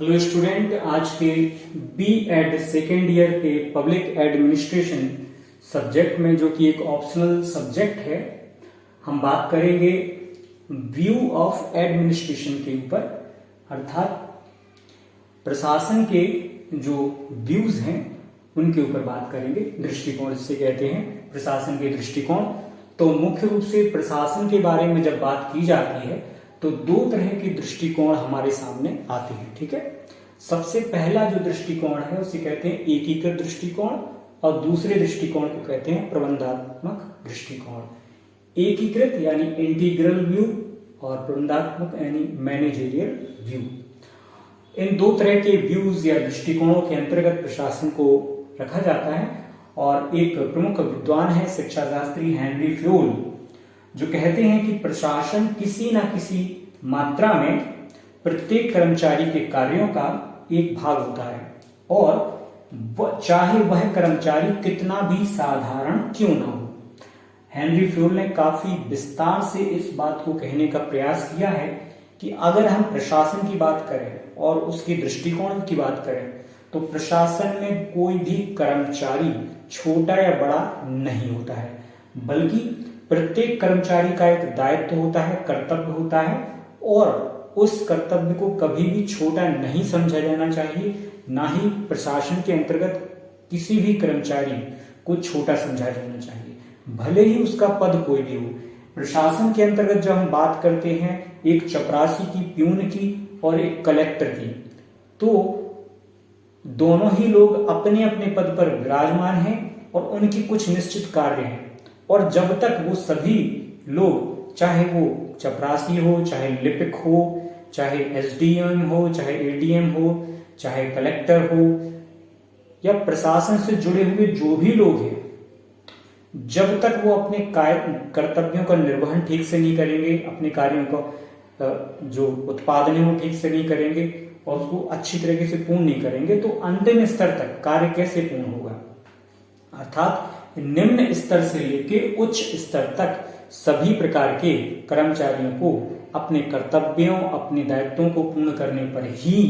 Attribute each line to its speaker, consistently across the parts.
Speaker 1: Hello student, आज के B Ed second year के पब्लिक एडमिनिस्ट्रेशन सब्जेक्ट में, जो कि एक ऑप्शनल सब्जेक्ट है, हम बात करेंगे व्यू ऑफ एडमिनिस्ट्रेशन के ऊपर। अर्थात प्रशासन के जो व्यूज हैं उनके ऊपर बात करेंगे। दृष्टिकोण जिसे कहते हैं, प्रशासन के दृष्टिकोण। तो मुख्य रूप से प्रशासन के बारे में जब बात की जाती है तो दो तरह के दृष्टिकोण हमारे सामने आते हैं। ठीक है, सबसे पहला जो दृष्टिकोण है उसे कहते हैं एकीकृत दृष्टिकोण और दूसरे दृष्टिकोण को कहते हैं प्रबंधात्मक दृष्टिकोण। एकीकृत यानी इंटीग्रल व्यू और प्रबंधात्मक यानी मैनेजरियल व्यू। इन दो तरह के व्यूज या दृष्टिकोणों के अंतर्गत प्रशासन को रखा जाता है। और एक प्रमुख विद्वान है शिक्षाशास्त्री हेनरी फ्योल, जो कहते हैं कि प्रशासन किसी न किसी मात्रा में प्रत्येक कर्मचारी के कार्यों का एक भाग होता है, और चाहे वह कर्मचारी कितना भी साधारण क्यों ना हो। हेनरी फ्योल ने काफी विस्तार से इस बात को कहने का प्रयास किया है कि अगर हम प्रशासन की बात करें और उसके दृष्टिकोण की बात करें तो प्रशासन में कोई भी कर्मचारी छोटा या बड़ा नहीं होता है, बल्कि प्रत्येक कर्मचारी का एक दायित्व होता है, कर्तव्य होता है, और उस कर्तव्य को कभी भी छोटा नहीं समझा जाना चाहिए। ना ही प्रशासन के अंतर्गत किसी भी कर्मचारी को छोटा समझा जाना चाहिए, भले ही उसका पद कोई भी हो। प्रशासन के अंतर्गत जब हम बात करते हैं एक चपरासी की, प्यून की और एक कलेक्टर की, तो दोनों ही लोग अपने अपने पद पर विराजमान हैं और उनकी कुछ निश्चित कार्य हैं। और जब तक वो सभी लोग, चाहे वो चपरासी हो, चाहे लिपिक हो, चाहे एसडीएम हो, चाहे एडीएम हो, चाहे कलेक्टर हो, या प्रशासन से जुड़े हुए जो भी लोग हैं, जब तक वो अपने कर्तव्यों का निर्वहन ठीक से नहीं करेंगे, अपने कार्यों को जो उत्पादन है वो ठीक से नहीं करेंगे और उसको अच्छी तरीके से पूर्ण नहीं करेंगे, तो अंतिम स्तर तक कार्य कैसे पूर्ण होगा। अर्थात निम्न स्तर से लेकर उच्च स्तर तक सभी प्रकार के कर्मचारियों को अपने कर्तव्यों, अपने दायित्वों को पूर्ण करने पर ही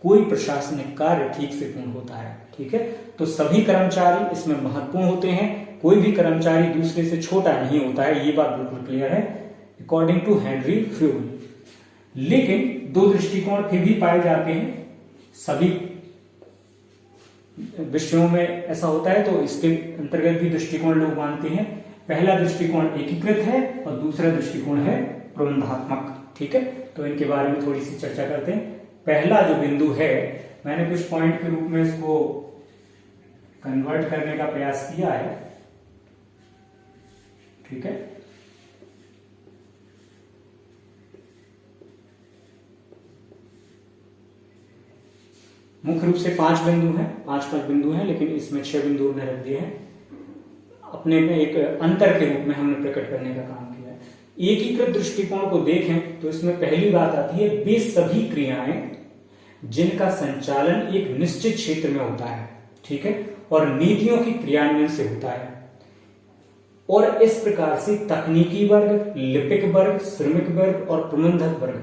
Speaker 1: कोई प्रशासनिक कार्य ठीक से पूर्ण होता है। ठीक है, तो सभी कर्मचारी इसमें महत्वपूर्ण होते हैं, कोई भी कर्मचारी दूसरे से छोटा नहीं होता है, ये बात बिल्कुल क्लियर है अकॉर्डिंग टू हेनरी फ्योल। लेकिन दो दृष्टिकोण फिर भी पाए जाते हैं, सभी विषयों में ऐसा होता है, तो इसके अंतर्गत भी दृष्टिकोण लोग मानते हैं। पहला दृष्टिकोण एकीकृत है और दूसरा दृष्टिकोण है प्रबंधात्मक। ठीक है, तो इनके बारे में थोड़ी सी चर्चा करते हैं। पहला जो बिंदु है, मैंने कुछ पॉइंट के रूप में इसको कन्वर्ट करने का प्रयास किया है। ठीक है, मुख्य रूप से 5 बिंदु हैं, 5 बिंदु हैं, लेकिन इसमें 6 बिंदु हमने रख दिए हैं। अपने में एक अंतर के रूप में हमने प्रकट करने का काम किया है। एकीकृत दृष्टिकोण को देखें तो इसमें पहली बात आती है वे सभी क्रियाएं जिनका संचालन एक निश्चित क्षेत्र में होता है, ठीक है, और नीतियों की क्रियान्वयन से होता है। और इस प्रकार से तकनीकी वर्ग, लिपिक वर्ग, श्रमिक वर्ग और प्रबंधक वर्ग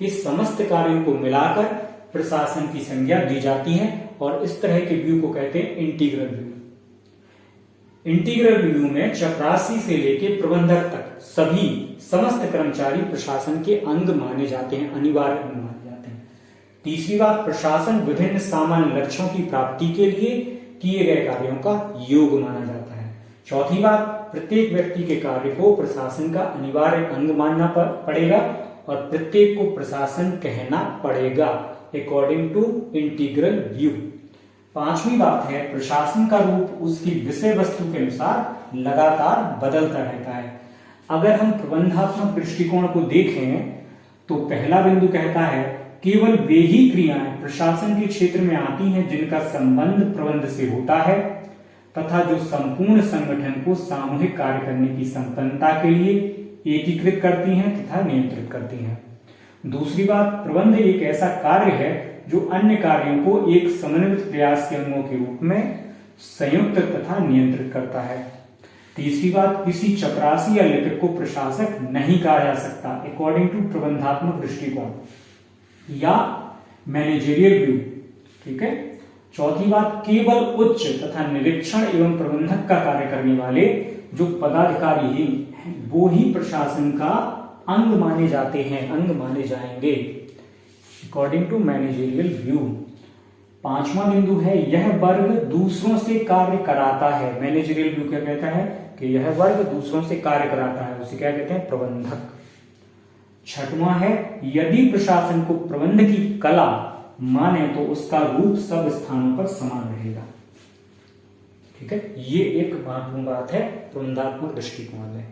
Speaker 1: के समस्त कार्यों को मिलाकर प्रशासन की संज्ञा दी जाती है, और इस तरह के व्यू को कहते हैं इंटीग्रल व्यू। इंटीग्रल व्यू में चपरासी से लेकर प्रबंधक तक सभी समस्त कर्मचारी प्रशासन के अंग माने जाते हैं, अनिवार्य अंग माने जाते हैं। तीसरी बात, प्रशासन विभिन्न सामान्य लक्ष्यों की प्राप्ति के लिए किए गए कार्यों का योग माना जाता है। चौथी बात, प्रत्येक व्यक्ति के कार्य को प्रशासन का अनिवार्य अंग मानना पड़ेगा और प्रत्येक को प्रशासन कहना पड़ेगा अकॉर्डिंग टू इंटीग्रल व्यू। पांचवी बात है, प्रशासन का रूप उसकी विषय वस्तु के अनुसार लगातार बदलता रहता है। अगर हम प्रबंधात्मक दृष्टिकोण को देखें तो पहला बिंदु कहता है केवल वे ही क्रियाएं प्रशासन के क्षेत्र में आती हैं जिनका संबंध प्रबंध से होता है तथा जो संपूर्ण संगठन को सामूहिक कार्य करने की संपन्नता के लिए एकीकृत करती हैं तथा नियंत्रित करती हैं। दूसरी बात, प्रबंध एक ऐसा कार्य है जो अन्य कार्यों को एक समन्वित प्रयास के अंगों के रूप में संयुक्त तथा नियंत्रित करता है। तीसरी बात, किसी चपरासी या लिपिक को प्रशासक नहीं कहा जा सकता अकॉर्डिंग टू प्रबंधात्मक दृष्टिकोण, या मैनेजरियल व्यू। ठीक है। चौथी बात, केवल उच्च तथा निरीक्षण एवं प्रबंधक का कार्य करने वाले जो पदाधिकारी ही वो ही प्रशासन का अंग माने जाते हैं, अंग माने जाएंगे अकॉर्डिंग टू मैनेजरियल व्यू। पांचवा बिंदु है, यह वर्ग दूसरों से कार्य कराता है। मैनेजरियल व्यू क्या कहता है कि यह वर्ग दूसरों से कार्य कराता है, उसे क्या कहते हैं, प्रबंधक। छठवां है, यदि प्रशासन को प्रबंध की कला माने तो उसका रूप सब स्थानों पर समान रहेगा। ठीक है, ये एक महत्वपूर्ण बात है प्रबंधात्मक दृष्टिकोण में।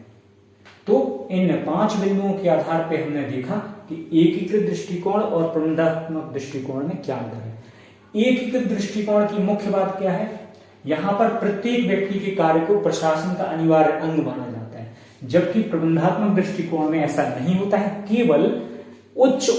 Speaker 1: तो इन 5 बिंदुओं के आधार पर हमने देखा कि एकीकृत दृष्टिकोण और प्रबंधात्मक दृष्टिकोण में क्या अंतर है। एकीकृत दृष्टिकोण की मुख्य बात क्या है, यहां पर प्रत्येक व्यक्ति के कार्य को प्रशासन का अनिवार्य अंग माना जाता है, जबकि प्रबंधात्मक दृष्टिकोण में ऐसा नहीं होता है। केवल उच्च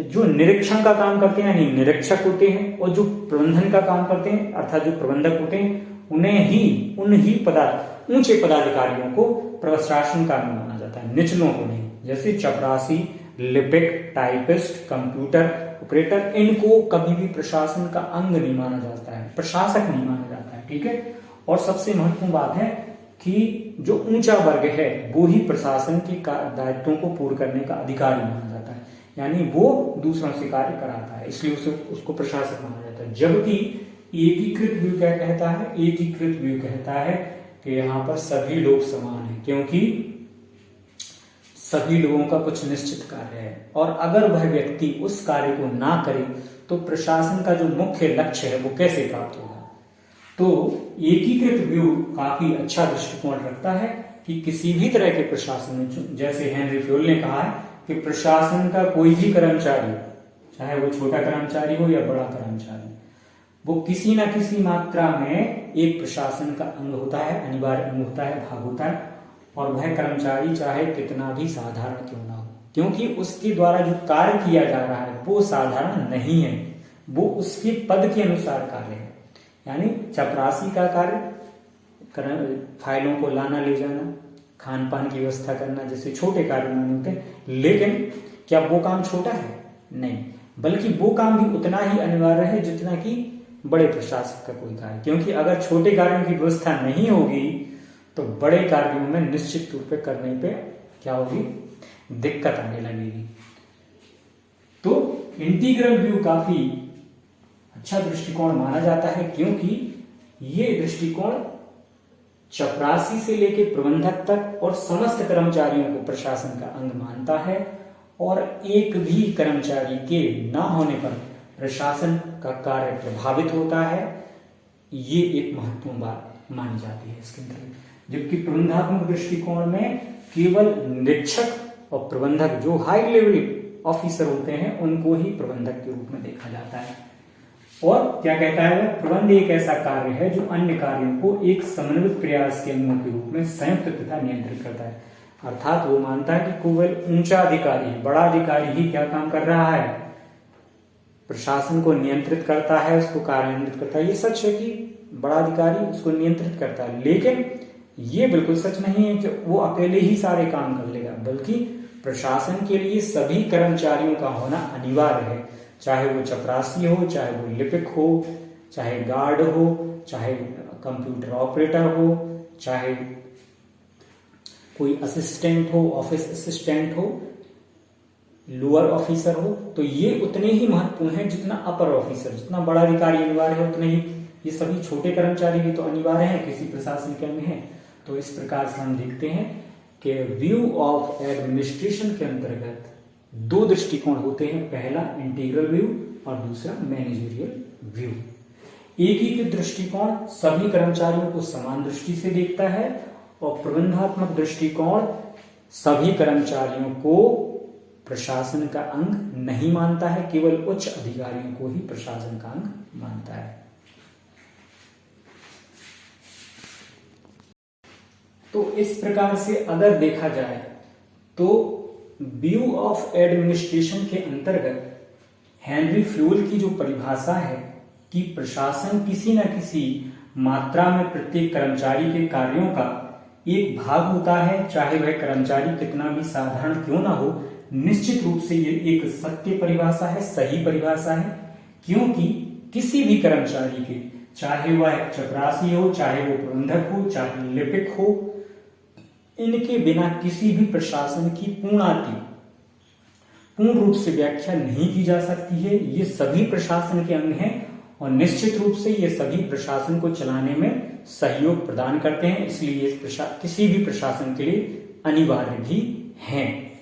Speaker 1: जो निरीक्षण का काम करते हैं यानी निरीक्षक होते हैं, और जो प्रबंधन का काम करते हैं अर्थात जो प्रबंधक होते हैं, उन्हीं ऊंचे पदाधिकारियों को प्रशासन का अंग माना जाता है, निचलों को नहीं। जैसे चपरासी, लिपिक, टाइपिस्ट, कंप्यूटर ऑपरेटर, इनको कभी भी प्रशासन का अंग नहीं माना जाता है, प्रशासक नहीं माना जाता है। ठीक है। और सबसे महत्वपूर्ण बात है कि जो ऊंचा वर्ग है वो ही प्रशासन के दायित्वों को पूर्ण करने का अधिकारी माना जाता है, यानी वो दूसरों से कार्य कराता है, इसलिए उसको प्रशासक माना जाता है। जबकि एकीकृत व्यू क्या कहता है, एकीकृत व्यू कहता है कि यहाँ पर सभी लोग समान हैं, क्योंकि सभी लोगों का कुछ निश्चित कार्य है, और अगर वह व्यक्ति उस कार्य को ना करे तो प्रशासन का जो मुख्य लक्ष्य है वो कैसे प्राप्त होगा। तो एकीकृत व्यू काफी अच्छा दृष्टिकोण रखता है कि किसी भी तरह के प्रशासन में, जैसे हेनरी फ्यूल ने कहा है कि प्रशासन का कोई भी कर्मचारी, चाहे वो छोटा कर्मचारी हो या बड़ा कर्मचारी, वो किसी ना किसी मात्रा में एक प्रशासन का अंग होता है, अनिवार्य अंग होता है, भाग होता है। और वह कर्मचारी चाहे कितना भी साधारण क्यों ना हो, क्योंकि उसके द्वारा जो कार्य किया जा रहा है वो साधारण नहीं है, वो उसके पद के अनुसार कार्य है। यानी चपरासी का कार्य फाइलों को लाना ले जाना, खान पान की व्यवस्था करना, जैसे छोटे कार्य माने होते हैं, लेकिन क्या वो काम छोटा है? नहीं, बल्कि वो काम भी उतना ही अनिवार्य है जितना कि बड़े प्रशासक का कोई कार्य, क्योंकि अगर छोटे कार्यों की व्यवस्था नहीं होगी तो बड़े कार्यों में निश्चित रूप से करने पे क्या होगी, दिक्कत आने लगेगी। तो इंटीग्रल व्यू काफी अच्छा दृष्टिकोण माना जाता है, क्योंकि ये दृष्टिकोण चपरासी से लेकर प्रबंधक तक और समस्त कर्मचारियों को प्रशासन का अंग मानता है, और एक भी कर्मचारी के ना होने पर प्रशासन का कार्य प्रभावित होता है। ये एक महत्वपूर्ण बात मानी जाती है इसके अंतर्गत। जबकि प्रबंधात्मक दृष्टिकोण में केवल निरीक्षक और प्रबंधक, जो हाई लेवल ऑफिसर होते हैं, उनको ही प्रबंधक के रूप में देखा जाता है। और क्या कहता है, प्रबंध एक ऐसा कार्य है जो अन्य कार्यों को एक समन्वित प्रयास के अंगों के रूप में संयुक्त तथा नियंत्रित करता है। अर्थात वो मानता है कि केवल ऊंचा अधिकारी, बड़ा अधिकारी ही क्या काम कर रहा है, प्रशासन को नियंत्रित करता है, उसको कार्यान्वित करता है। ये सच है कि बड़ा अधिकारी उसको नियंत्रित करता है, लेकिन ये बिल्कुल सच नहीं है कि वो अकेले ही सारे काम कर लेगा, बल्कि प्रशासन के लिए सभी कर्मचारियों का होना अनिवार्य है, चाहे वो चपरासी हो, चाहे वो लिपिक हो, चाहे गार्ड हो, चाहे कंप्यूटर ऑपरेटर हो, चाहे कोई असिस्टेंट हो, ऑफिस असिस्टेंट हो, लोअर ऑफिसर हो। तो ये उतने ही महत्वपूर्ण है जितना अपर ऑफिसर, जितना बड़ा अधिकारी अनिवार्य है उतने ही ये सभी छोटे कर्मचारी भी तो अनिवार्य है, किसी प्रशासन के अंग है। तो इस प्रकार से हम देखते हैं कि व्यू ऑफ एडमिनिस्ट्रेशन के अंतर्गत 2 दृष्टिकोण होते हैं, पहला इंटीग्रल व्यू और दूसरा मैनेजरियल व्यू। एकीकृत दृष्टिकोण सभी कर्मचारियों को समान दृष्टि से देखता है, और प्रबंधात्मक दृष्टिकोण सभी कर्मचारियों को प्रशासन का अंग नहीं मानता है, केवल उच्च अधिकारियों को ही प्रशासन का अंग मानता है। तो इस प्रकार से अगर देखा जाए तो व्यू ऑफ एडमिनिस्ट्रेशन के अंतर्गत हेनरी फ्यूल की जो परिभाषा है कि प्रशासन किसी न किसी मात्रा में प्रत्येक कर्मचारी के कार्यों का एक भाग होता है, चाहे वह कर्मचारी कितना भी साधारण क्यों ना हो, निश्चित रूप से ये एक सत्य परिभाषा है, सही परिभाषा है। क्योंकि किसी भी कर्मचारी के, चाहे वह चपरासी हो, चाहे वो प्रबंधक हो, चाहे लिपिक हो, इनके बिना किसी भी प्रशासन की पूर्ण रूप से व्याख्या नहीं की जा सकती है। ये सभी प्रशासन के अंग हैं और निश्चित रूप से ये सभी प्रशासन को चलाने में सहयोग प्रदान करते हैं, इसलिए ये किसी भी प्रशासन के लिए अनिवार्य भी हैं।